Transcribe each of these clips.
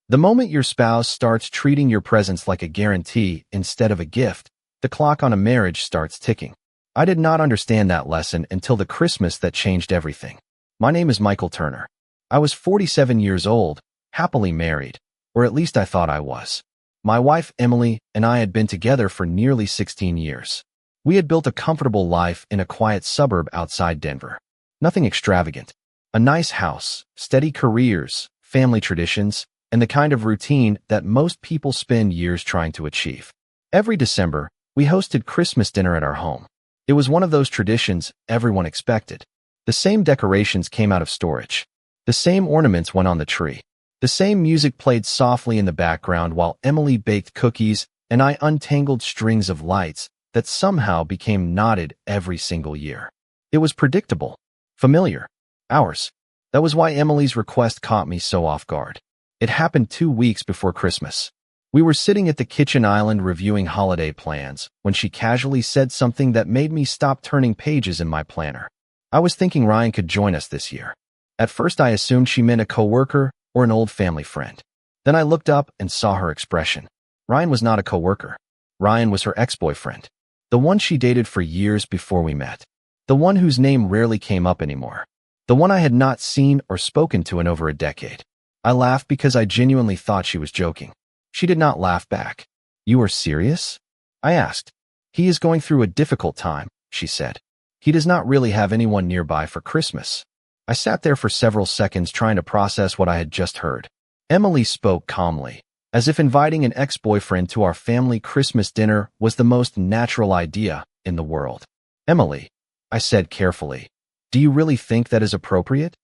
The moment your spouse starts treating your presents like a guarantee instead of a gift, the clock on a marriage starts ticking. I did not understand that lesson until the Christmas that changed everything. My name is Michael Turner. I was 47 years old, happily married, or at least I thought I was. My wife, Emily, and I had been together for nearly 16 years. We had built a comfortable life in a quiet suburb outside Denver. Nothing extravagant. A nice house, steady careers, family traditions, and the kind of routine that most people spend years trying to achieve. Every December, we hosted Christmas dinner at our home. It was one of those traditions everyone expected. The same decorations came out of storage. The same ornaments went on the tree. The same music played softly in the background while Emily baked cookies and I untangled strings of lights that somehow became knotted every single year. It was predictable, familiar, ours. That was why Emily's request caught me so off guard. It happened 2 weeks before Christmas. We were sitting at the kitchen island reviewing holiday plans when she casually said something that made me stop turning pages in my planner. I was thinking Ryan could join us this year. At first I assumed she meant a coworker or an old family friend. Then I looked up and saw her expression. Ryan was not a coworker. Ryan was her ex-boyfriend. The one she dated for years before we met. The one whose name rarely came up anymore. The one I had not seen or spoken to in over a decade. I laughed because I genuinely thought she was joking. She did not laugh back. "You are serious?" I asked. "He is going through a difficult time," she said. "He does not really have anyone nearby for Christmas." I sat there for several seconds trying to process what I had just heard. Emily spoke calmly, as if inviting an ex-boyfriend to our family Christmas dinner was the most natural idea in the world. "Emily," I said carefully, "do you really think that is appropriate?"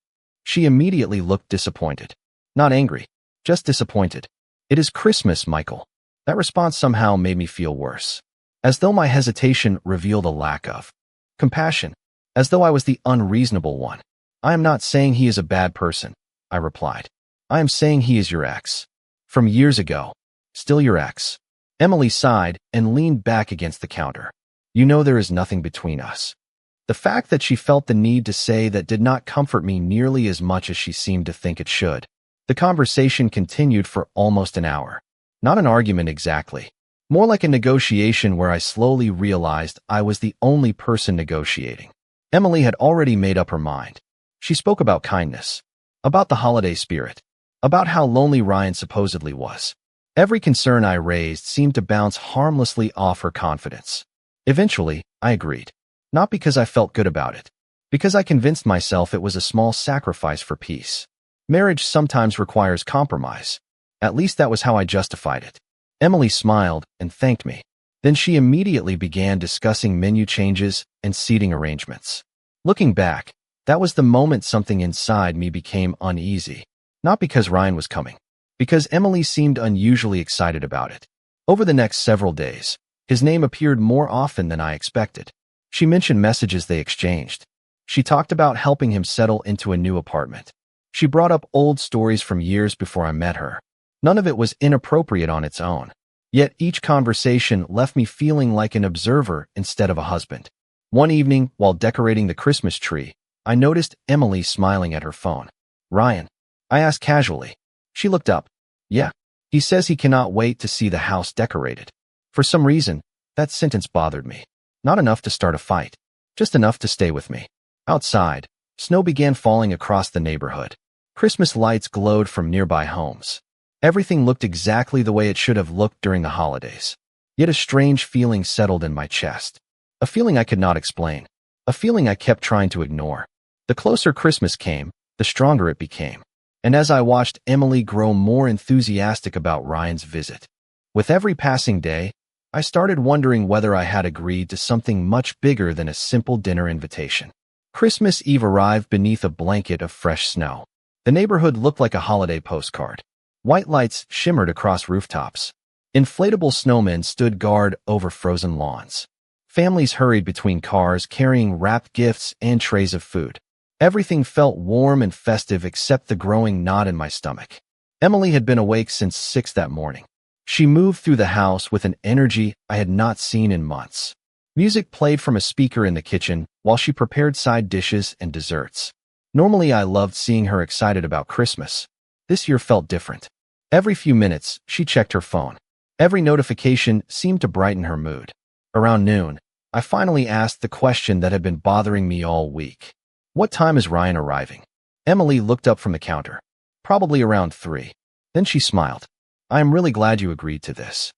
She immediately looked disappointed. Not angry, just disappointed. "It is Christmas, Michael." That response somehow made me feel worse. As though my hesitation revealed a lack of compassion. As though I was the unreasonable one. "I am not saying he is a bad person," I replied. "I am saying he is your ex. From years ago. Still your ex." Emily sighed and leaned back against the counter. "You know there is nothing between us." The fact that she felt the need to say that did not comfort me nearly as much as she seemed to think it should. The conversation continued for almost an hour. Not an argument exactly. More like a negotiation where I slowly realized I was the only person negotiating. Emily had already made up her mind. She spoke about kindness, about the holiday spirit, about how lonely Ryan supposedly was. Every concern I raised seemed to bounce harmlessly off her confidence. Eventually, I agreed. Not because I felt good about it, because I convinced myself it was a small sacrifice for peace. Marriage sometimes requires compromise. At least that was how I justified it. Emily smiled and thanked me. Then she immediately began discussing menu changes and seating arrangements. Looking back, that was the moment something inside me became uneasy. Not because Ryan was coming, because Emily seemed unusually excited about it. Over the next several days, his name appeared more often than I expected. She mentioned messages they exchanged. She talked about helping him settle into a new apartment. She brought up old stories from years before I met her. None of it was inappropriate on its own. Yet each conversation left me feeling like an observer instead of a husband. One evening, while decorating the Christmas tree, I noticed Emily smiling at her phone. "Ryan?" I asked casually. She looked up. "Yeah. He says he cannot wait to see the house decorated." For some reason, that sentence bothered me. Not enough to start a fight. Just enough to stay with me. Outside, snow began falling across the neighborhood. Christmas lights glowed from nearby homes. Everything looked exactly the way it should have looked during the holidays. Yet a strange feeling settled in my chest. A feeling I could not explain. A feeling I kept trying to ignore. The closer Christmas came, the stronger it became. And as I watched Emily grow more enthusiastic about Ryan's visit, with every passing day, I started wondering whether I had agreed to something much bigger than a simple dinner invitation. Christmas Eve arrived beneath a blanket of fresh snow. The neighborhood looked like a holiday postcard. White lights shimmered across rooftops. Inflatable snowmen stood guard over frozen lawns. Families hurried between cars carrying wrapped gifts and trays of food. Everything felt warm and festive except the growing knot in my stomach. Emily had been awake since 6 that morning. She moved through the house with an energy I had not seen in months. Music played from a speaker in the kitchen while she prepared side dishes and desserts. Normally I loved seeing her excited about Christmas. This year felt different. Every few minutes, she checked her phone. Every notification seemed to brighten her mood. Around noon, I finally asked the question that had been bothering me all week. What time is Ryan arriving? Emily looked up from the counter. Probably around 3. Then she smiled. I am really glad you agreed to this.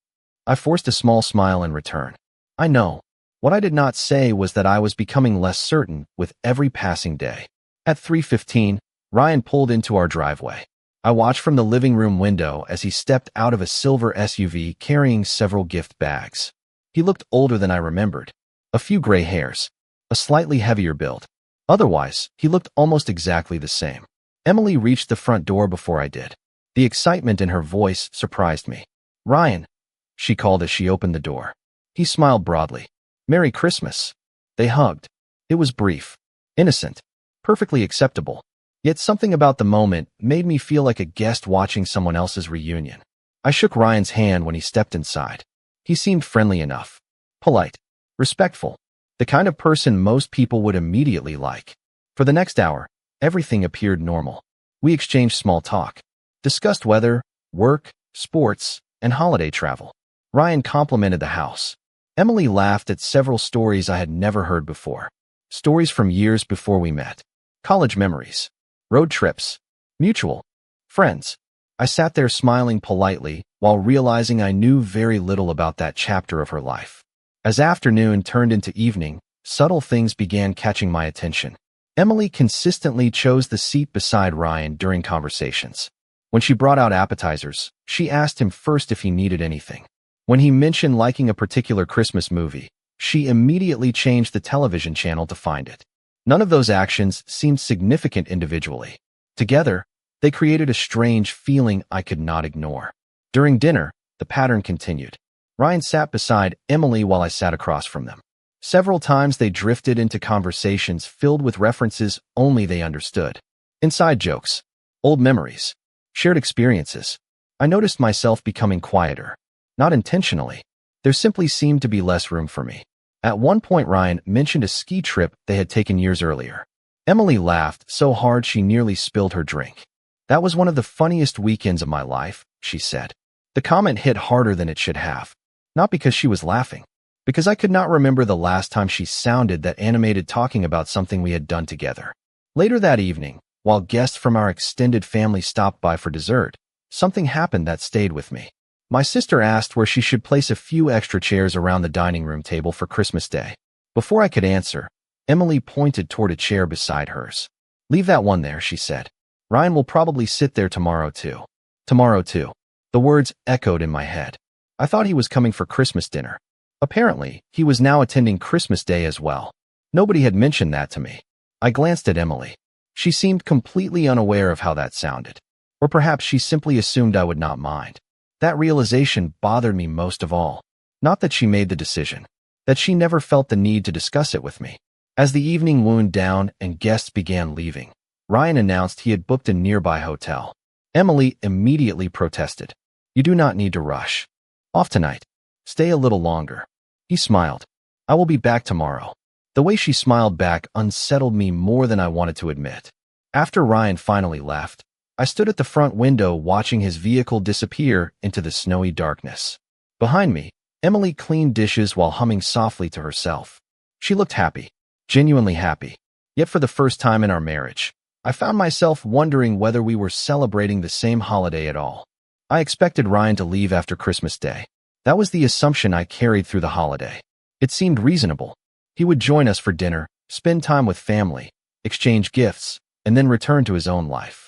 I forced a small smile in return. I know. What I did not say was that I was becoming less certain with every passing day. At 3:15, Ryan pulled into our driveway. I watched from the living room window as he stepped out of a silver SUV carrying several gift bags. He looked older than I remembered. A few gray hairs. A slightly heavier build. Otherwise, he looked almost exactly the same. Emily reached the front door before I did. The excitement in her voice surprised me. Ryan, she called as she opened the door. He smiled broadly. Merry Christmas. They hugged. It was brief, innocent, perfectly acceptable. Yet something about the moment made me feel like a guest watching someone else's reunion. I shook Ryan's hand when he stepped inside. He seemed friendly enough. Polite. Respectful. The kind of person most people would immediately like. For the next hour, everything appeared normal. We exchanged small talk. Discussed weather, work, sports, and holiday travel. Ryan complimented the house. Emily laughed at several stories I had never heard before. Stories from years before we met. College memories. Road trips. Mutual. Friends. I sat there smiling politely while realizing I knew very little about that chapter of her life. As afternoon turned into evening, subtle things began catching my attention. Emily consistently chose the seat beside Ryan during conversations. When she brought out appetizers, she asked him first if he needed anything. When he mentioned liking a particular Christmas movie, she immediately changed the television channel to find it. None of those actions seemed significant individually. Together, they created a strange feeling I could not ignore. During dinner, the pattern continued. Ryan sat beside Emily while I sat across from them. Several times they drifted into conversations filled with references only they understood. Inside jokes, old memories, shared experiences. I noticed myself becoming quieter. Not intentionally. There simply seemed to be less room for me. At one point, Ryan mentioned a ski trip they had taken years earlier. Emily laughed so hard she nearly spilled her drink. That was one of the funniest weekends of my life, she said. The comment hit harder than it should have. Not because she was laughing. Because I could not remember the last time she sounded that animated talking about something we had done together. Later that evening, while guests from our extended family stopped by for dessert, something happened that stayed with me. My sister asked where she should place a few extra chairs around the dining room table for Christmas Day. Before I could answer, Emily pointed toward a chair beside hers. Leave that one there, she said. Ryan will probably sit there tomorrow too. Tomorrow too. The words echoed in my head. I thought he was coming for Christmas dinner. Apparently, he was now attending Christmas Day as well. Nobody had mentioned that to me. I glanced at Emily. She seemed completely unaware of how that sounded. Or perhaps she simply assumed I would not mind. That realization bothered me most of all. Not that she made the decision. That she never felt the need to discuss it with me. As the evening wound down and guests began leaving, Ryan announced he had booked a nearby hotel. Emily immediately protested. You do not need to rush. Off tonight. Stay a little longer. He smiled. I will be back tomorrow. The way she smiled back unsettled me more than I wanted to admit. After Ryan finally left, I stood at the front window watching his vehicle disappear into the snowy darkness. Behind me, Emily cleaned dishes while humming softly to herself. She looked happy, genuinely happy. Yet for the first time in our marriage, I found myself wondering whether we were celebrating the same holiday at all. I expected Ryan to leave after Christmas Day. That was the assumption I carried through the holiday. It seemed reasonable. He would join us for dinner, spend time with family, exchange gifts, and then return to his own life.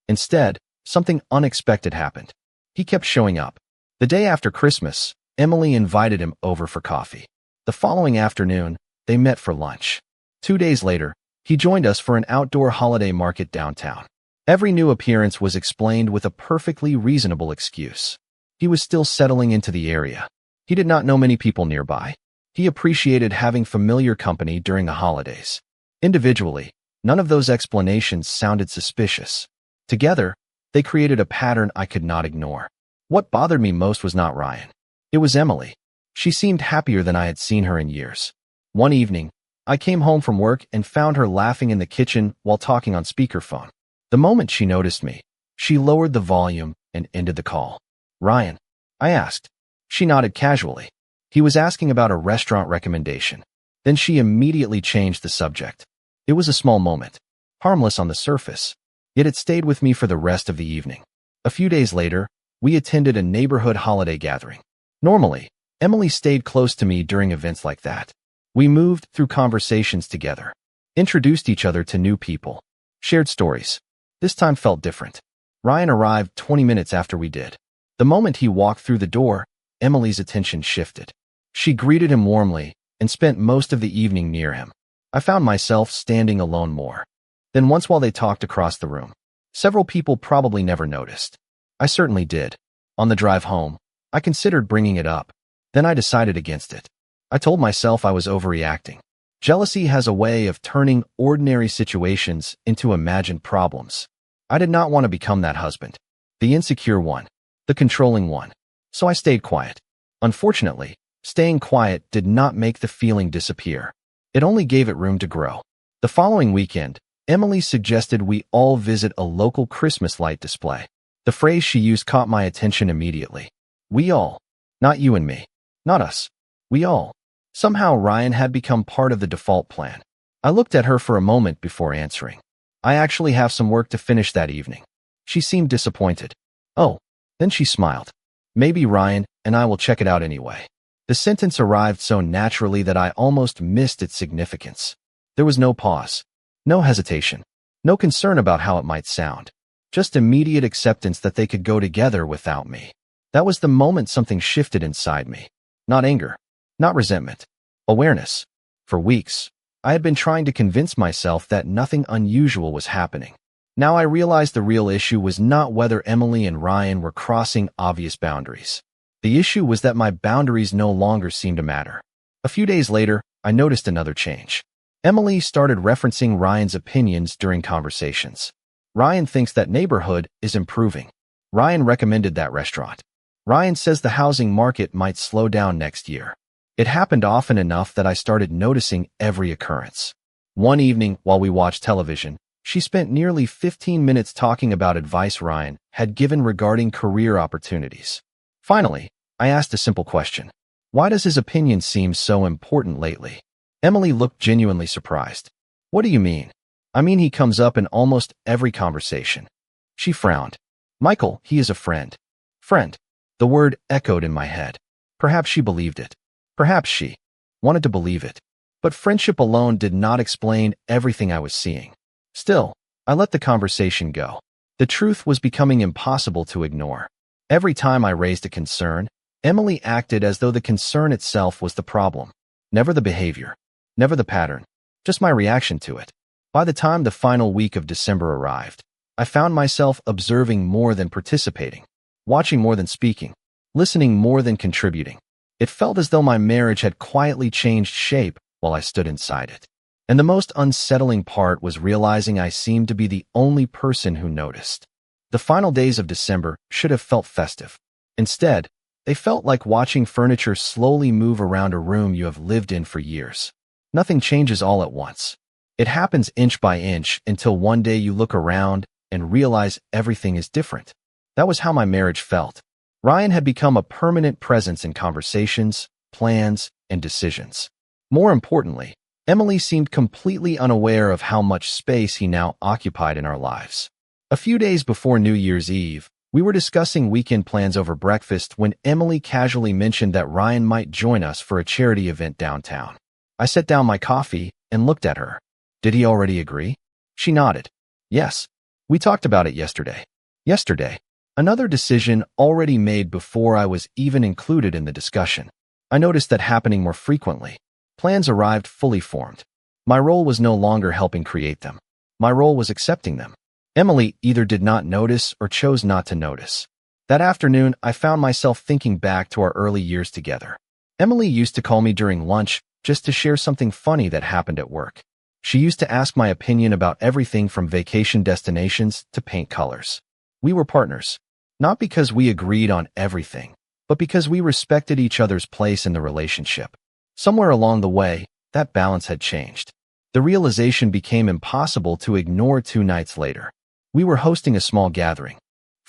Instead, something unexpected happened. He kept showing up. The day after Christmas, Emily invited him over for coffee. The following afternoon, they met for lunch. 2 days later, he joined us for an outdoor holiday market downtown. Every new appearance was explained with a perfectly reasonable excuse. He was still settling into the area. He did not know many people nearby. He appreciated having familiar company during the holidays. Individually, none of those explanations sounded suspicious. Together, they created a pattern I could not ignore. What bothered me most was not Ryan. It was Emily. She seemed happier than I had seen her in years. One evening, I came home from work and found her laughing in the kitchen while talking on speakerphone. The moment she noticed me, She lowered the volume and ended the call. "Ryan?" I asked. She nodded casually. He was asking about a restaurant recommendation. Then she immediately changed the subject. It was a small moment, harmless on the surface, yet it stayed with me for the rest of the evening. A few days later, we attended a neighborhood holiday gathering. Normally, Emily stayed close to me during events like that. We moved through conversations together, introduced each other to new people, shared stories. This time felt different. Ryan arrived 20 minutes after we did. The moment he walked through the door, Emily's attention shifted. She greeted him warmly and spent most of the evening near him. I found myself standing alone more. Then once while they talked across the room. Several people probably never noticed. I certainly did. On the drive home, I considered bringing it up. Then I decided against it. I told myself I was overreacting. Jealousy has a way of turning ordinary situations into imagined problems. I did not want to become that husband, the insecure one, the controlling one. So I stayed quiet. Unfortunately, staying quiet did not make the feeling disappear. It only gave it room to grow. The following weekend, Emily suggested we all visit a local Christmas light display. The phrase she used caught my attention immediately. We all. Not you and me. Not us. We all. Somehow Ryan had become part of the default plan. I looked at her for a moment before answering. I actually have some work to finish that evening. She seemed disappointed. Oh. Then she smiled. Maybe Ryan and I will check it out anyway. The sentence arrived so naturally that I almost missed its significance. There was no pause, no hesitation, no concern about how it might sound. Just immediate acceptance that they could go together without me. That was the moment something shifted inside me. Not anger, not resentment, awareness. For weeks, I had been trying to convince myself that nothing unusual was happening. Now I realized the real issue was not whether Emily and Ryan were crossing obvious boundaries. The issue was that my boundaries no longer seemed to matter. A few days later, I noticed another change. Emily started referencing Ryan's opinions during conversations. Ryan thinks that neighborhood is improving. Ryan recommended that restaurant. Ryan says the housing market might slow down next year. It happened often enough that I started noticing every occurrence. One evening, while we watched television, she spent nearly 15 minutes talking about advice Ryan had given regarding career opportunities. Finally, I asked a simple question. Why does his opinion seem so important lately? Emily looked genuinely surprised. What do you mean? I mean he comes up in almost every conversation. She frowned. Michael, he is a friend. Friend. The word echoed in my head. Perhaps she believed it. Perhaps she wanted to believe it. But friendship alone did not explain everything I was seeing. Still, I let the conversation go. The truth was becoming impossible to ignore. Every time I raised a concern, Emily acted as though the concern itself was the problem. Never the behavior. Never the pattern. Just my reaction to it. By the time the final week of December arrived, I found myself observing more than participating, watching more than speaking, listening more than contributing. It felt as though my marriage had quietly changed shape while I stood inside it. And the most unsettling part was realizing I seemed to be the only person who noticed. The final days of December should have felt festive. Instead, they felt like watching furniture slowly move around a room you have lived in for years. Nothing changes all at once. It happens inch by inch until one day you look around and realize everything is different. That was how my marriage felt. Ryan had become a permanent presence in conversations, plans, and decisions. More importantly, Emily seemed completely unaware of how much space he now occupied in our lives. A few days before New Year's Eve, we were discussing weekend plans over breakfast when Emily casually mentioned that Ryan might join us for a charity event downtown. I set down my coffee and looked at her. Did he already agree? She nodded. Yes. We talked about it yesterday. Yesterday. Another decision already made before I was even included in the discussion. I noticed that happening more frequently. Plans arrived fully formed. My role was no longer helping create them. My role was accepting them. Emily either did not notice or chose not to notice. That afternoon, I found myself thinking back to our early years together. Emily used to call me during lunch just to share something funny that happened at work. She used to ask my opinion about everything from vacation destinations to paint colors. We were partners, not because we agreed on everything, but because we respected each other's place in the relationship. Somewhere along the way, that balance had changed. The realization became impossible to ignore 2 nights later. We were hosting a small gathering.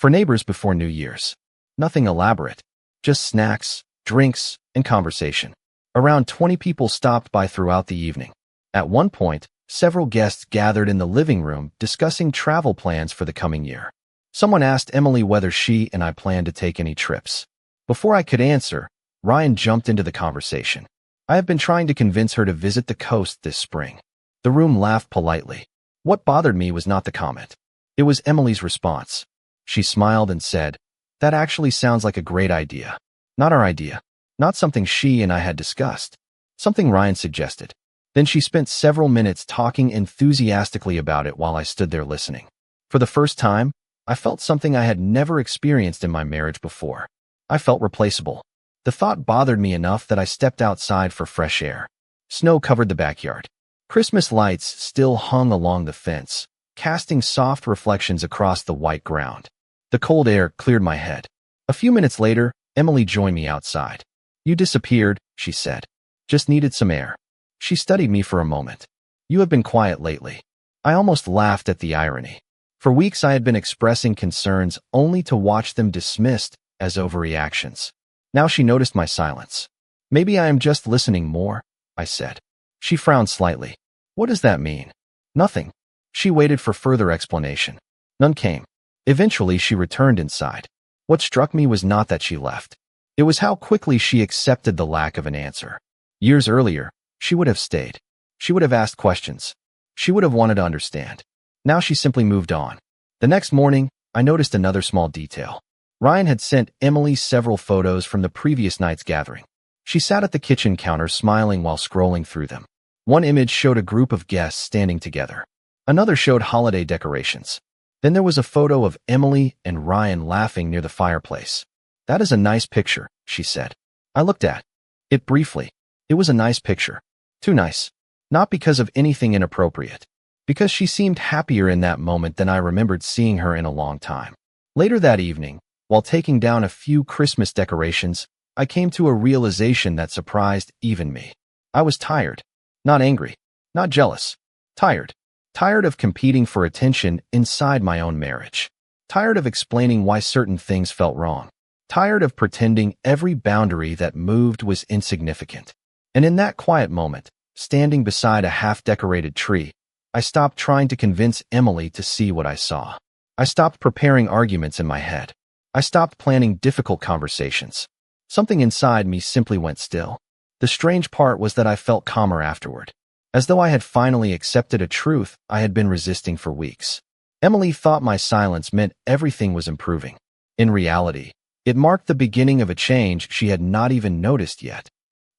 for neighbors before New Year's. Nothing elaborate, just snacks, drinks, and conversation. Around 20 people stopped by throughout the evening. At one point, several guests gathered in the living room discussing travel plans for the coming year. Someone asked Emily whether she and I planned to take any trips. Before I could answer, Ryan jumped into the conversation. I have been trying to convince her to visit the coast this spring. The room laughed politely. What bothered me was not the comment. It was Emily's response. She smiled and said, "That actually sounds like a great idea." Not our idea. Not something she and I had discussed. Something Ryan suggested. Then she spent several minutes talking enthusiastically about it while I stood there listening. For the first time, I felt something I had never experienced in my marriage before. I felt replaceable. The thought bothered me enough that I stepped outside for fresh air. Snow covered the backyard. Christmas lights still hung along the fence, casting soft reflections across the white ground. The cold air cleared my head. A few minutes later, Emily joined me outside. "You disappeared," she said. "Just needed some air." She studied me for a moment. "You have been quiet lately." I almost laughed at the irony. For weeks I had been expressing concerns only to watch them dismissed as overreactions. Now she noticed my silence. "Maybe I am just listening more," I said. She frowned slightly. "What does that mean?" "Nothing." She waited for further explanation. None came. Eventually she returned inside. What struck me was not that she left. It was how quickly she accepted the lack of an answer. Years earlier, she would have stayed. She would have asked questions. She would have wanted to understand. Now she simply moved on. The next morning, I noticed another small detail. Ryan had sent Emily several photos from the previous night's gathering. She sat at the kitchen counter smiling while scrolling through them. One image showed a group of guests standing together. Another showed holiday decorations. Then there was a photo of Emily and Ryan laughing near the fireplace. "That is a nice picture," she said. I looked at it briefly. It was a nice picture. Too nice. Not because of anything inappropriate. Because she seemed happier in that moment than I remembered seeing her in a long time. Later that evening, while taking down a few Christmas decorations, I came to a realization that surprised even me. I was tired. Not angry. Not jealous. Tired. Tired of competing for attention inside my own marriage. Tired of explaining why certain things felt wrong. Tired of pretending every boundary that moved was insignificant. And in that quiet moment, standing beside a half-decorated tree, I stopped trying to convince Emily to see what I saw. I stopped preparing arguments in my head. I stopped planning difficult conversations. Something inside me simply went still. The strange part was that I felt calmer afterward, as though I had finally accepted a truth I had been resisting for weeks. Emily thought my silence meant everything was improving. In reality, it marked the beginning of a change she had not even noticed yet.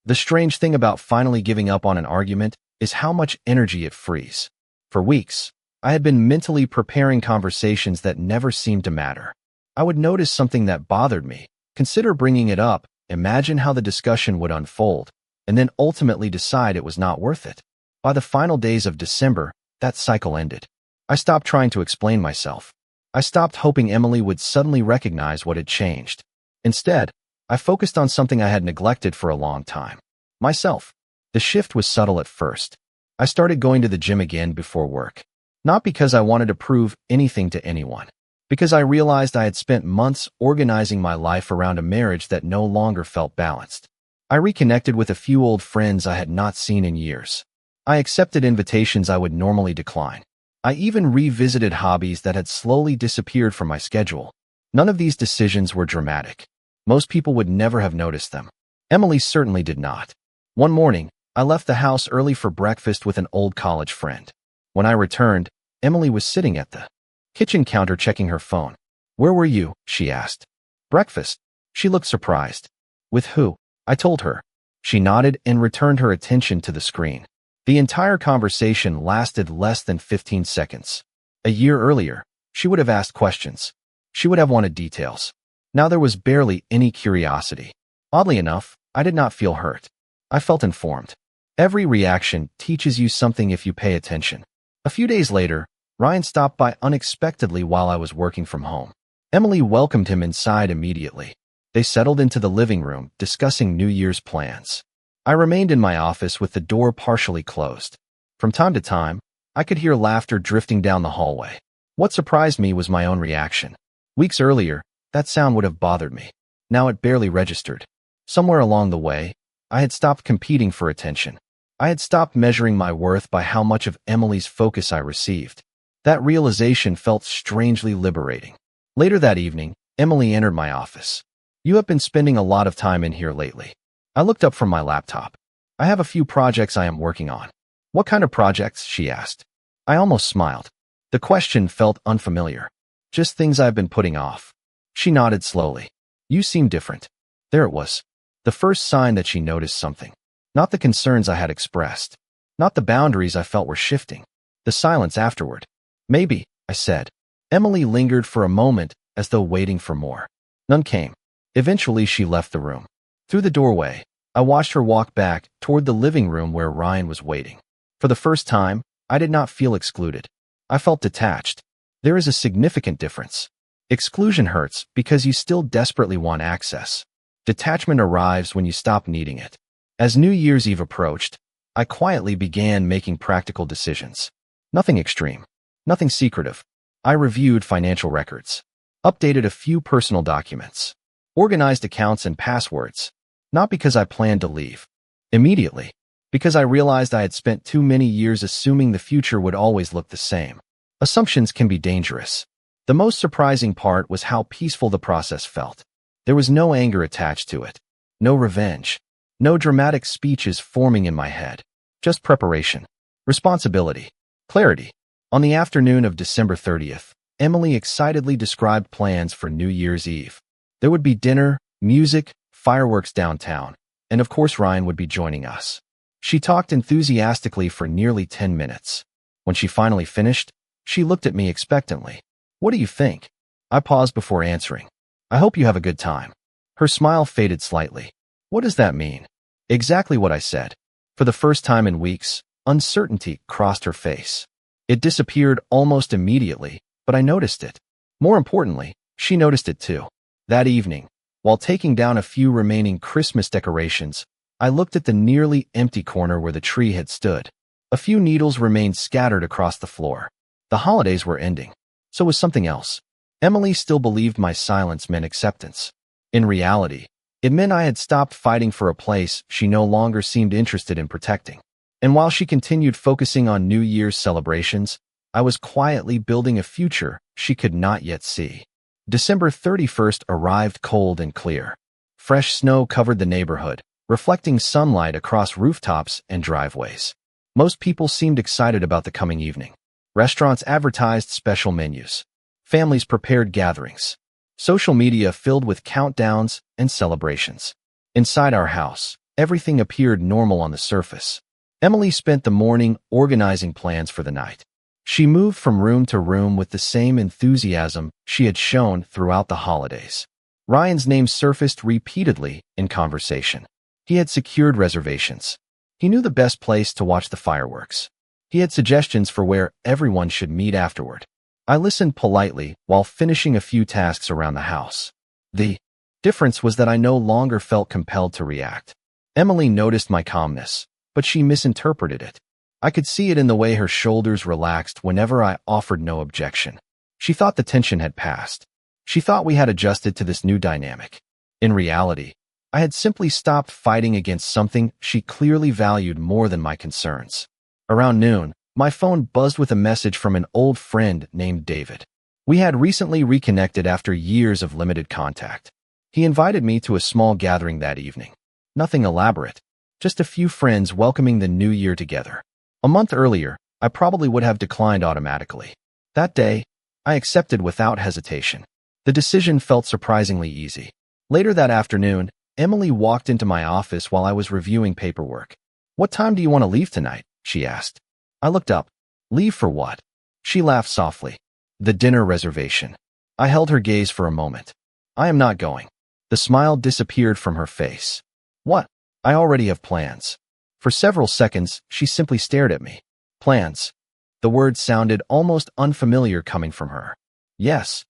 The strange thing about finally giving up on an argument is how much energy it frees. For weeks, I had been mentally preparing conversations that never seemed to matter. I would notice something that bothered me, consider bringing it up, imagine how the discussion would unfold, and then ultimately decide it was not worth it. By the final days of December, that cycle ended. I stopped trying to explain myself. I stopped hoping Emily would suddenly recognize what had changed. Instead, I focused on something I had neglected for a long time. Myself. The shift was subtle at first. I started going to the gym again before work. Not because I wanted to prove anything to anyone. Because I realized I had spent months organizing my life around a marriage that no longer felt balanced. I reconnected with a few old friends I had not seen in years. I accepted invitations I would normally decline. I even revisited hobbies that had slowly disappeared from my schedule. None of these decisions were dramatic. Most people would never have noticed them. Emily certainly did not. One morning, I left the house early for breakfast with an old college friend. When I returned, Emily was sitting at the kitchen counter checking her phone. "Where were you?" she asked. "Breakfast." She looked surprised. "With who?" I told her. She nodded and returned her attention to the screen. The entire conversation lasted less than 15 seconds. A year earlier, she would have asked questions. She would have wanted details. Now there was barely any curiosity. Oddly enough, I did not feel hurt. I felt informed. Every reaction teaches you something if you pay attention. A few days later, Ryan stopped by unexpectedly while I was working from home. Emily welcomed him inside immediately. They settled into the living room, discussing New Year's plans. I remained in my office with the door partially closed. From time to time, I could hear laughter drifting down the hallway. What surprised me was my own reaction. Weeks earlier, that sound would have bothered me. Now it barely registered. Somewhere along the way, I had stopped competing for attention. I had stopped measuring my worth by how much of Emily's focus I received. That realization felt strangely liberating. Later that evening, Emily entered my office. "You have been spending a lot of time in here lately." I looked up from my laptop. "I have a few projects I am working on." "What kind of projects?" she asked. I almost smiled. The question felt unfamiliar. "Just things I've been putting off." She nodded slowly. "You seem different." There it was. The first sign that she noticed something. Not the concerns I had expressed. Not the boundaries I felt were shifting. The silence afterward. "Maybe," I said. Emily lingered for a moment, as though waiting for more. None came. Eventually, she left the room. Through the doorway, I watched her walk back toward the living room where Ryan was waiting. For the first time, I did not feel excluded. I felt detached. There is a significant difference. Exclusion hurts because you still desperately want access. Detachment arrives when you stop needing it. As New Year's Eve approached, I quietly began making practical decisions. Nothing extreme. Nothing secretive. I reviewed financial records. Updated a few personal documents. Organized accounts and passwords. Not because I planned to leave immediately, because I realized I had spent too many years assuming the future would always look the same. Assumptions can be dangerous. The most surprising part was how peaceful the process felt. There was no anger attached to it. No revenge. No dramatic speeches forming in my head. Just preparation. Responsibility. Clarity. On the afternoon of December 30th, Emily excitedly described plans for New Year's Eve. There would be dinner, music, fireworks downtown, and of course Ryan would be joining us. She talked enthusiastically for nearly 10 minutes. When she finally finished, she looked at me expectantly. "What do you think?" I paused before answering. "I hope you have a good time." Her smile faded slightly. "What does that mean?" Exactly what I said. For the first time in weeks, uncertainty crossed her face. It disappeared almost immediately, but I noticed it. More importantly, she noticed it too. That evening, while taking down a few remaining Christmas decorations, I looked at the nearly empty corner where the tree had stood. A few needles remained scattered across the floor. The holidays were ending. So was something else. Emily still believed my silence meant acceptance. In reality, it meant I had stopped fighting for a place she no longer seemed interested in protecting. And while she continued focusing on New Year's celebrations, I was quietly building a future she could not yet see. December 31st arrived cold and clear. Fresh snow covered the neighborhood, reflecting sunlight across rooftops and driveways. Most people seemed excited about the coming evening. Restaurants advertised special menus. Families prepared gatherings. Social media filled with countdowns and celebrations. Inside our house, everything appeared normal on the surface. Emily spent the morning organizing plans for the night. She moved from room to room with the same enthusiasm she had shown throughout the holidays. Ryan's name surfaced repeatedly in conversation. He had secured reservations. He knew the best place to watch the fireworks. He had suggestions for where everyone should meet afterward. I listened politely while finishing a few tasks around the house. The difference was that I no longer felt compelled to react. Emily noticed my calmness, but she misinterpreted it. I could see it in the way her shoulders relaxed whenever I offered no objection. She thought the tension had passed. She thought we had adjusted to this new dynamic. In reality, I had simply stopped fighting against something she clearly valued more than my concerns. Around noon, my phone buzzed with a message from an old friend named David. We had recently reconnected after years of limited contact. He invited me to a small gathering that evening. Nothing elaborate, just a few friends welcoming the new year together. A month earlier, I probably would have declined automatically. That day, I accepted without hesitation. The decision felt surprisingly easy. Later that afternoon, Emily walked into my office while I was reviewing paperwork. "What time do you want to leave tonight?" she asked. I looked up. "Leave for what?" She laughed softly. "The dinner reservation." I held her gaze for a moment. "I am not going." The smile disappeared from her face. "What?" "I already have plans." For several seconds, she simply stared at me. "Plans?" The word sounded almost unfamiliar coming from her. "Yes."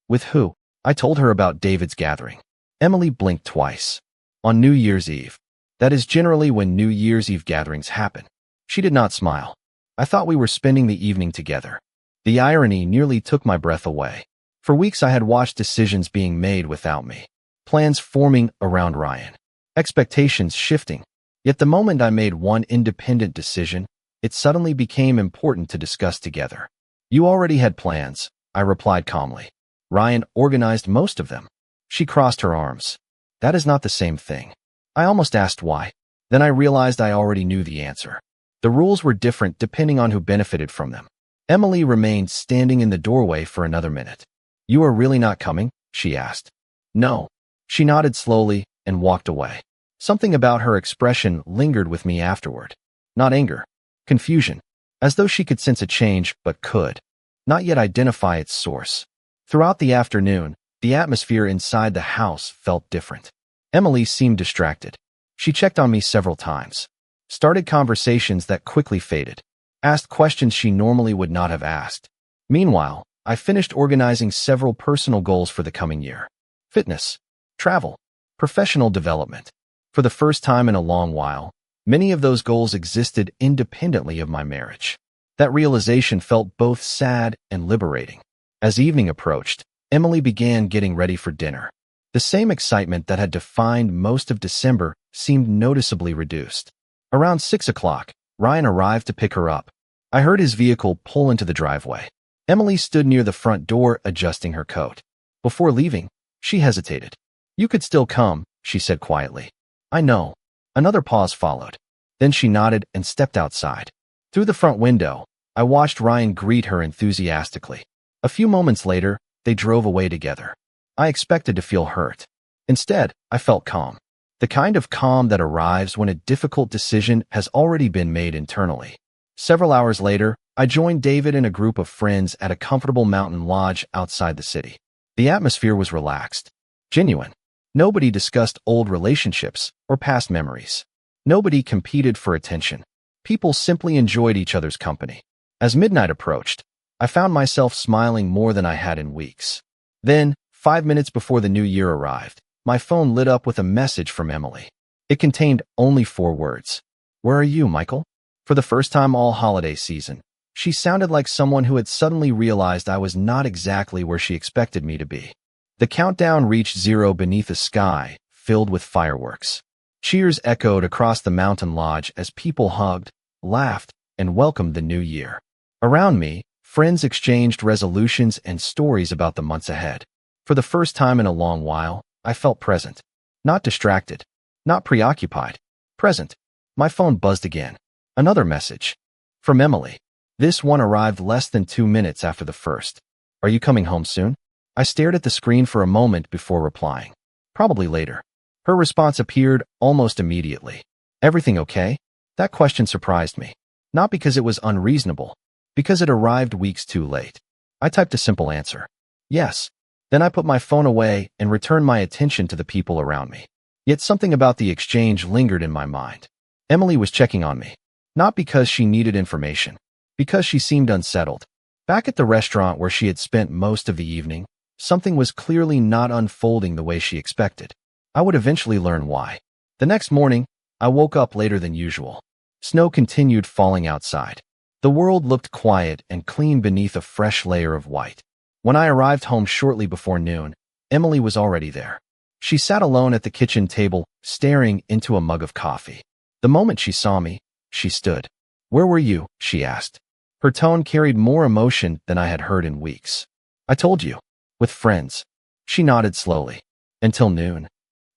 "With who?" I told her about David's gathering. Emily blinked twice. "On New Year's Eve. That is generally when New Year's Eve gatherings happen." She did not smile. "I thought we were spending the evening together." The irony nearly took my breath away. For weeks I had watched decisions being made without me, plans forming around Ryan, expectations shifting. Yet the moment I made one independent decision, it suddenly became important to discuss together. You already had plans, I replied calmly. Ryan organized most of them. She crossed her arms. That is not the same thing. I almost asked why. Then I realized I already knew the answer. The rules were different depending on who benefited from them. Emily remained standing in the doorway for another minute. You are really not coming? She asked. No. She nodded slowly and walked away. Something about her expression lingered with me afterward. Not anger. Confusion. As though she could sense a change, but could not yet identify its source. Throughout the afternoon, the atmosphere inside the house felt different. Emily seemed distracted. She checked on me several times, started conversations that quickly faded, asked questions she normally would not have asked. Meanwhile, I finished organizing several personal goals for the coming year. Fitness, travel, professional development. For the first time in a long while, many of those goals existed independently of my marriage. That realization felt both sad and liberating. As evening approached, Emily began getting ready for dinner. The same excitement that had defined most of December seemed noticeably reduced. Around 6 o'clock, Ryan arrived to pick her up. I heard his vehicle pull into the driveway. Emily stood near the front door adjusting her coat. Before leaving, she hesitated. You could still come, she said quietly. I know. Another pause followed. Then she nodded and stepped outside. Through the front window, I watched Ryan greet her enthusiastically. A few moments later, they drove away together. I expected to feel hurt. Instead, I felt calm. The kind of calm that arrives when a difficult decision has already been made internally. Several hours later, I joined David and a group of friends at a comfortable mountain lodge outside the city. The atmosphere was relaxed, genuine. Nobody discussed old relationships or past memories. Nobody competed for attention. People simply enjoyed each other's company. As midnight approached, I found myself smiling more than I had in weeks. Then, 5 minutes before the new year arrived, my phone lit up with a message from Emily. It contained only 4 words. Where are you, Michael? For the first time all holiday season, she sounded like someone who had suddenly realized I was not exactly where she expected me to be. The countdown reached 0 beneath a sky filled with fireworks. Cheers echoed across the mountain lodge as people hugged, laughed, and welcomed the new year. Around me, friends exchanged resolutions and stories about the months ahead. For the first time in a long while, I felt present. Not distracted. Not preoccupied. Present. My phone buzzed again. Another message. From Emily. This one arrived less than 2 minutes after the first. Are you coming home soon? I stared at the screen for a moment before replying. Probably later. Her response appeared almost immediately. Everything okay? That question surprised me. Not because it was unreasonable, because it arrived weeks too late. I typed a simple answer. Yes. Then I put my phone away and returned my attention to the people around me. Yet something about the exchange lingered in my mind. Emily was checking on me. Not because she needed information, because she seemed unsettled. Back at the restaurant where she had spent most of the evening, something was clearly not unfolding the way she expected. I would eventually learn why. The next morning, I woke up later than usual. Snow continued falling outside. The world looked quiet and clean beneath a fresh layer of white. When I arrived home shortly before noon, Emily was already there. She sat alone at the kitchen table, staring into a mug of coffee. The moment she saw me, she stood. Where were you? She asked. Her tone carried more emotion than I had heard in weeks. I told you. With friends. She nodded slowly. Until noon.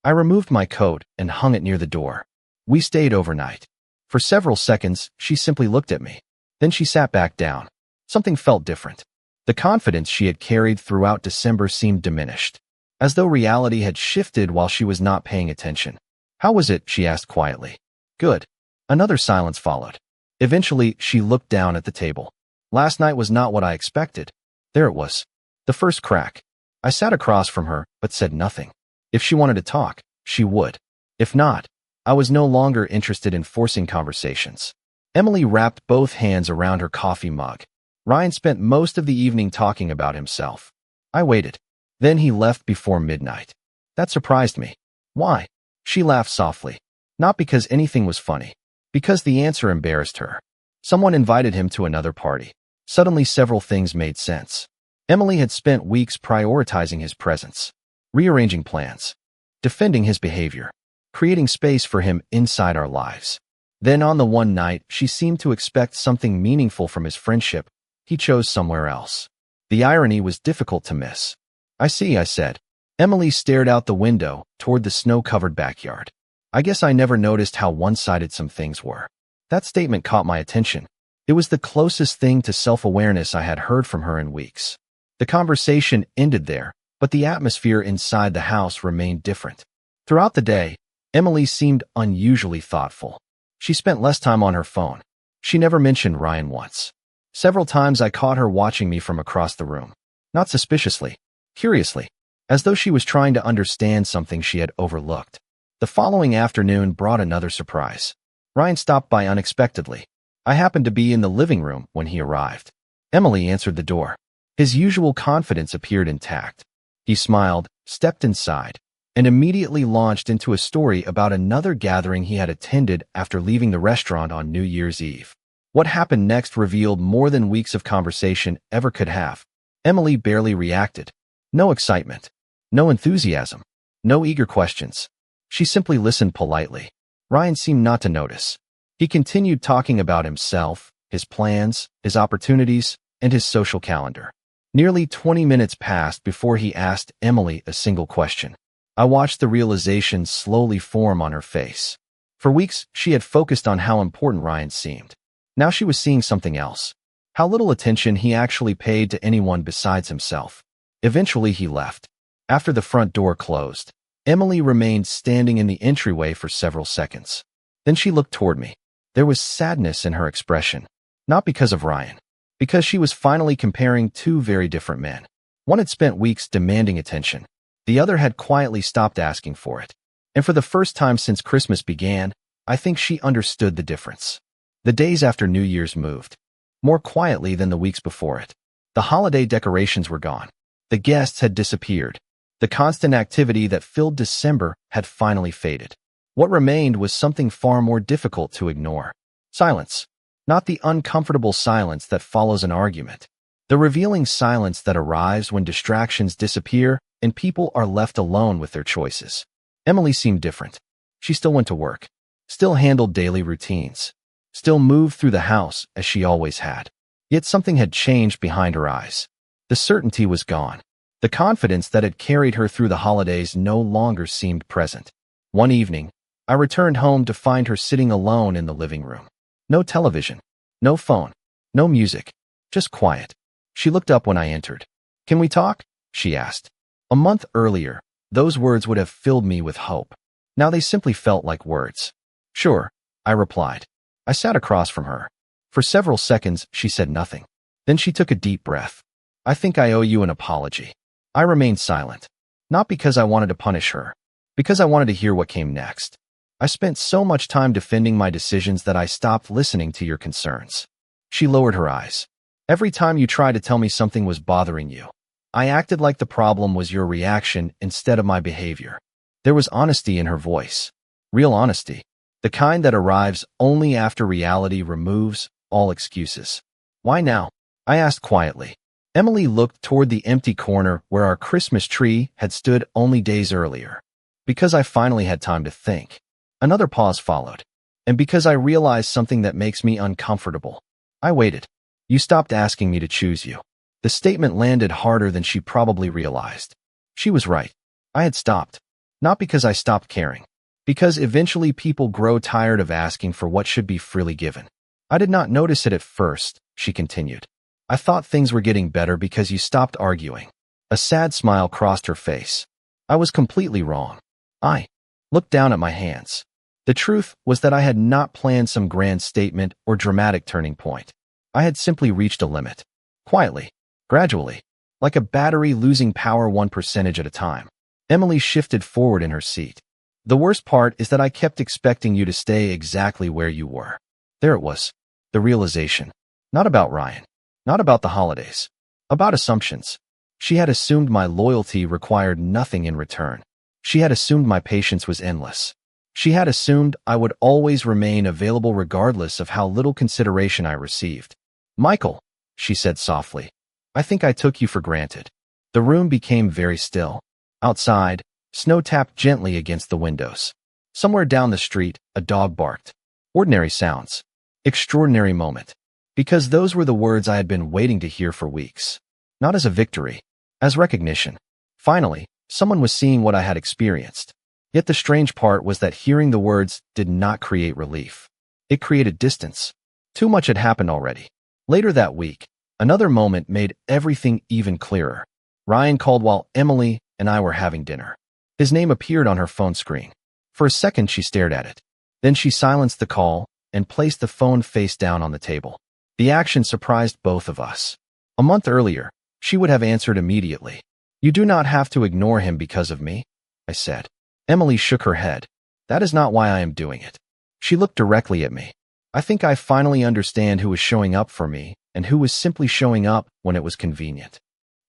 I removed my coat and hung it near the door. We stayed overnight. For several seconds, she simply looked at me. Then she sat back down. Something felt different. The confidence she had carried throughout December seemed diminished, as though reality had shifted while she was not paying attention. How was it? She asked quietly. Good. Another silence followed. Eventually, she looked down at the table. Last night was not what I expected. There it was. The first crack. I sat across from her, but said nothing. If she wanted to talk, she would. If not, I was no longer interested in forcing conversations. Emily wrapped both hands around her coffee mug. Ryan spent most of the evening talking about himself. I waited. Then he left before midnight. That surprised me. Why? She laughed softly. Not because anything was funny. Because the answer embarrassed her. Someone invited him to another party. Suddenly several things made sense. Emily had spent weeks prioritizing his presence, rearranging plans, defending his behavior, creating space for him inside our lives. Then on the one night she seemed to expect something meaningful from his friendship, he chose somewhere else. The irony was difficult to miss. I see, I said. Emily stared out the window toward the snow-covered backyard. I guess I never noticed how one-sided some things were. That statement caught my attention. It was the closest thing to self-awareness I had heard from her in weeks. The conversation ended there, but the atmosphere inside the house remained different. Throughout the day, Emily seemed unusually thoughtful. She spent less time on her phone. She never mentioned Ryan once. Several times I caught her watching me from across the room. Not suspiciously, curiously, as though she was trying to understand something she had overlooked. The following afternoon brought another surprise. Ryan stopped by unexpectedly. I happened to be in the living room when he arrived. Emily answered the door. His usual confidence appeared intact. He smiled, stepped inside, and immediately launched into a story about another gathering he had attended after leaving the restaurant on New Year's Eve. What happened next revealed more than weeks of conversation ever could have. Emily barely reacted. No excitement. No enthusiasm. No eager questions. She simply listened politely. Ryan seemed not to notice. He continued talking about himself, his plans, his opportunities, and his social calendar. Nearly 20 minutes passed before he asked Emily a single question. I watched the realization slowly form on her face. For weeks, she had focused on how important Ryan seemed. Now she was seeing something else. How little attention he actually paid to anyone besides himself. Eventually he left. After the front door closed, Emily remained standing in the entryway for several seconds. Then she looked toward me. There was sadness in her expression. Not because of Ryan. Because she was finally comparing two very different men. One had spent weeks demanding attention. The other had quietly stopped asking for it. And for the first time since Christmas began, I think she understood the difference. The days after New Year's moved. More quietly than the weeks before it. The holiday decorations were gone. The guests had disappeared. The constant activity that filled December had finally faded. What remained was something far more difficult to ignore. Silence. Not the uncomfortable silence that follows an argument. The revealing silence that arrives when distractions disappear and people are left alone with their choices. Emily seemed different. She still went to work. Still handled daily routines. Still moved through the house as she always had. Yet something had changed behind her eyes. The certainty was gone. The confidence that had carried her through the holidays no longer seemed present. One evening, I returned home to find her sitting alone in the living room. No television, no phone, no music, just quiet. She looked up when I entered. "Can we talk?" she asked. A month earlier, those words would have filled me with hope. Now they simply felt like words. "Sure," I replied. I sat across from her. For several seconds, she said nothing. Then she took a deep breath. "I think I owe you an apology." I remained silent. Not because I wanted to punish her. Because I wanted to hear what came next. "I spent so much time defending my decisions that I stopped listening to your concerns." She lowered her eyes. "Every time you tried to tell me something was bothering you, I acted like the problem was your reaction instead of my behavior." There was honesty in her voice. Real honesty. The kind that arrives only after reality removes all excuses. "Why now?" I asked quietly. Emily looked toward the empty corner where our Christmas tree had stood only days earlier. "Because I finally had time to think." Another pause followed. "And because I realized something that makes me uncomfortable." I waited. "You stopped asking me to choose you." The statement landed harder than she probably realized. She was right. I had stopped. Not because I stopped caring. Because eventually people grow tired of asking for what should be freely given. "I did not notice it at first," she continued. "I thought things were getting better because you stopped arguing." A sad smile crossed her face. I was completely wrong. I looked down at my hands. The truth was that I had not planned some grand statement or dramatic turning point. I had simply reached a limit. Quietly, gradually, like a battery losing power 1% at a time. Emily shifted forward in her seat. "The worst part is that I kept expecting you to stay exactly where you were." There it was. The realization. Not about Ryan. Not about the holidays. About assumptions. She had assumed my loyalty required nothing in return. She had assumed my patience was endless. She had assumed I would always remain available regardless of how little consideration I received. "Michael," she said softly. I think I took you for granted. The room became very still. Outside, snow tapped gently against the windows. Somewhere down the street, a dog barked. Ordinary sounds. Extraordinary moment. Because those were the words I had been waiting to hear for weeks. Not as a victory, as recognition. Finally, someone was seeing what I had experienced. Yet the strange part was that hearing the words did not create relief. It created distance. Too much had happened already. Later that week, another moment made everything even clearer. Ryan called while Emily and I were having dinner. His name appeared on her phone screen. For a second, she stared at it. Then she silenced the call and placed the phone face down on the table. The action surprised both of us. A month earlier, she would have answered immediately. "You do not have to ignore him because of me," I said. Emily shook her head. "That is not why I am doing it." She looked directly at me. "I think I finally understand who was showing up for me and who was simply showing up when it was convenient."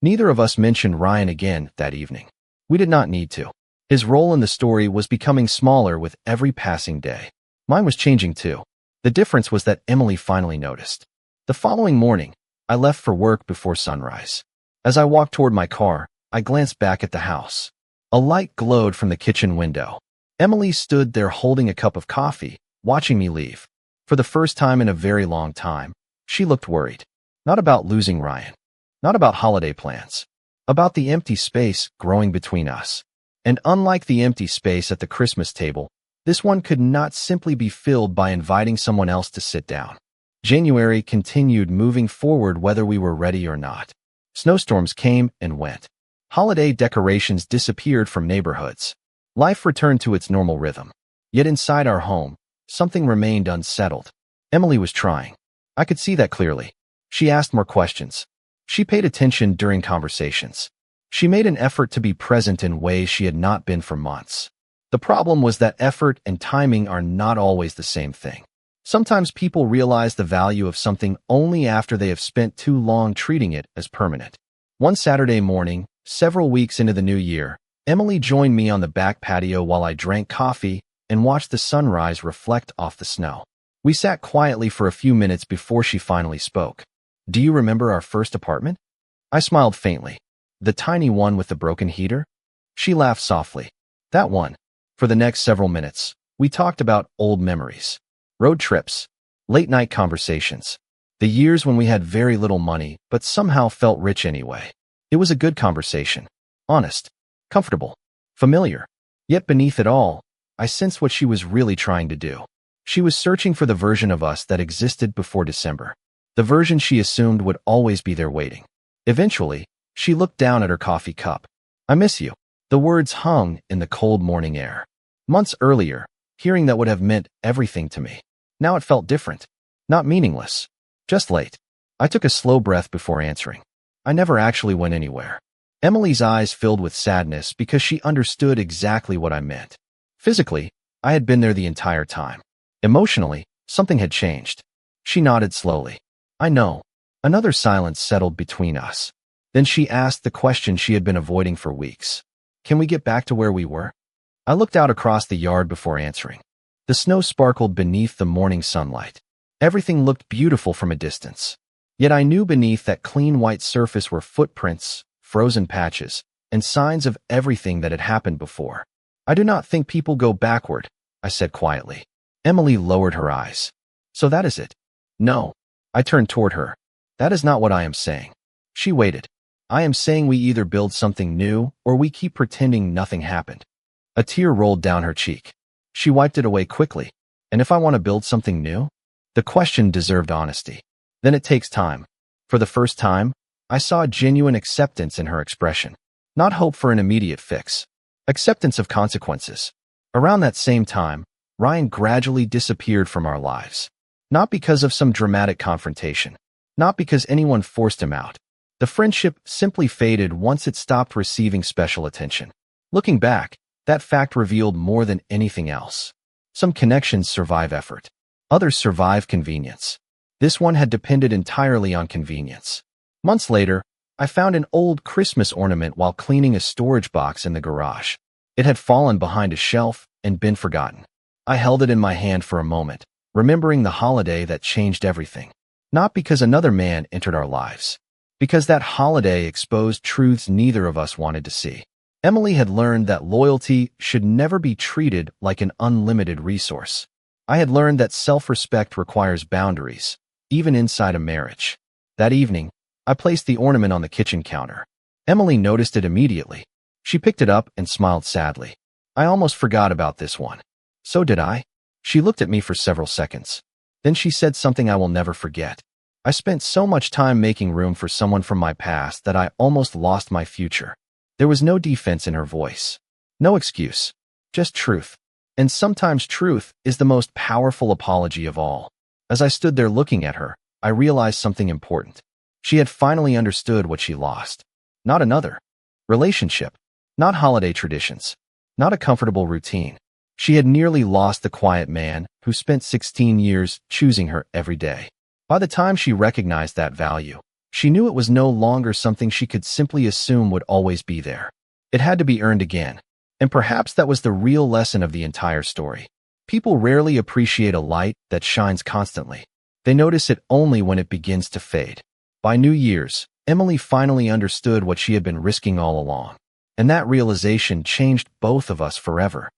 Neither of us mentioned Ryan again that evening. We did not need to. His role in the story was becoming smaller with every passing day. Mine was changing too. The difference was that Emily finally noticed. The following morning, I left for work before sunrise. As I walked toward my car, I glanced back at the house. A light glowed from the kitchen window. Emily stood there holding a cup of coffee, watching me leave. For the first time in a very long time, she looked worried. Not about losing Ryan. Not about holiday plans. About the empty space growing between us. And unlike the empty space at the Christmas table, this one could not simply be filled by inviting someone else to sit down. January continued moving forward whether we were ready or not. Snowstorms came and went. Holiday decorations disappeared from neighborhoods. Life returned to its normal rhythm. Yet inside our home, something remained unsettled. Emily was trying. I could see that clearly. She asked more questions. She paid attention during conversations. She made an effort to be present in ways she had not been for months. The problem was that effort and timing are not always the same thing. Sometimes people realize the value of something only after they have spent too long treating it as permanent. One Saturday morning, several weeks into the new year, Emily joined me on the back patio while I drank coffee and watched the sunrise reflect off the snow. We sat quietly for a few minutes before she finally spoke. "Do you remember our first apartment?" I smiled faintly. "The tiny one with the broken heater?" She laughed softly. "That one." For the next several minutes, we talked about old memories. Road trips. Late-night conversations. The years when we had very little money, but somehow felt rich anyway. It was a good conversation. Honest. Comfortable. Familiar. Yet beneath it all, I sensed what she was really trying to do. She was searching for the version of us that existed before December. The version she assumed would always be there waiting. Eventually, she looked down at her coffee cup. "I miss you." The words hung in the cold morning air. Months earlier, hearing that would have meant everything to me. Now it felt different. Not meaningless. Just late. I took a slow breath before answering. "I never actually went anywhere." Emily's eyes filled with sadness because she understood exactly what I meant. Physically, I had been there the entire time. Emotionally, something had changed. She nodded slowly. "I know." Another silence settled between us. Then she asked the question she had been avoiding for weeks. "Can we get back to where we were?" I looked out across the yard before answering. The snow sparkled beneath the morning sunlight. Everything looked beautiful from a distance. Yet I knew beneath that clean white surface were footprints, frozen patches, and signs of everything that had happened before. "I do not think people go backward," I said quietly. Emily lowered her eyes. "So that is it?" "No." I turned toward her. "That is not what I am saying." She waited. "I am saying we either build something new or we keep pretending nothing happened." A tear rolled down her cheek. She wiped it away quickly. "And if I want to build something new?" The question deserved honesty. "Then it takes time." For the first time, I saw genuine acceptance in her expression. Not hope for an immediate fix. Acceptance of consequences. Around that same time, Ryan gradually disappeared from our lives. Not because of some dramatic confrontation. Not because anyone forced him out. The friendship simply faded once it stopped receiving special attention. Looking back, that fact revealed more than anything else. Some connections survive effort. Others survive convenience. This one had depended entirely on convenience. Months later, I found an old Christmas ornament while cleaning a storage box in the garage. It had fallen behind a shelf and been forgotten. I held it in my hand for a moment, remembering the holiday that changed everything. Not because another man entered our lives, because that holiday exposed truths neither of us wanted to see. Emily had learned that loyalty should never be treated like an unlimited resource. I had learned that self-respect requires boundaries, even inside a marriage. That evening, I placed the ornament on the kitchen counter. Emily noticed it immediately. She picked it up and smiled sadly. I almost forgot about this one. So did I. She looked at me for several seconds. Then she said something I will never forget. I spent so much time making room for someone from my past that I almost lost my future. There was no defense in her voice. No excuse. Just truth. And sometimes truth is the most powerful apology of all. As I stood there looking at her, I realized something important. She had finally understood what she lost. Not another relationship. Not holiday traditions. Not a comfortable routine. She had nearly lost the quiet man who spent 16 years choosing her every day. By the time she recognized that value, she knew it was no longer something she could simply assume would always be there. It had to be earned again. And perhaps that was the real lesson of the entire story. People rarely appreciate a light that shines constantly. They notice it only when it begins to fade. By New Year's, Emily finally understood what she had been risking all along. And that realization changed both of us forever.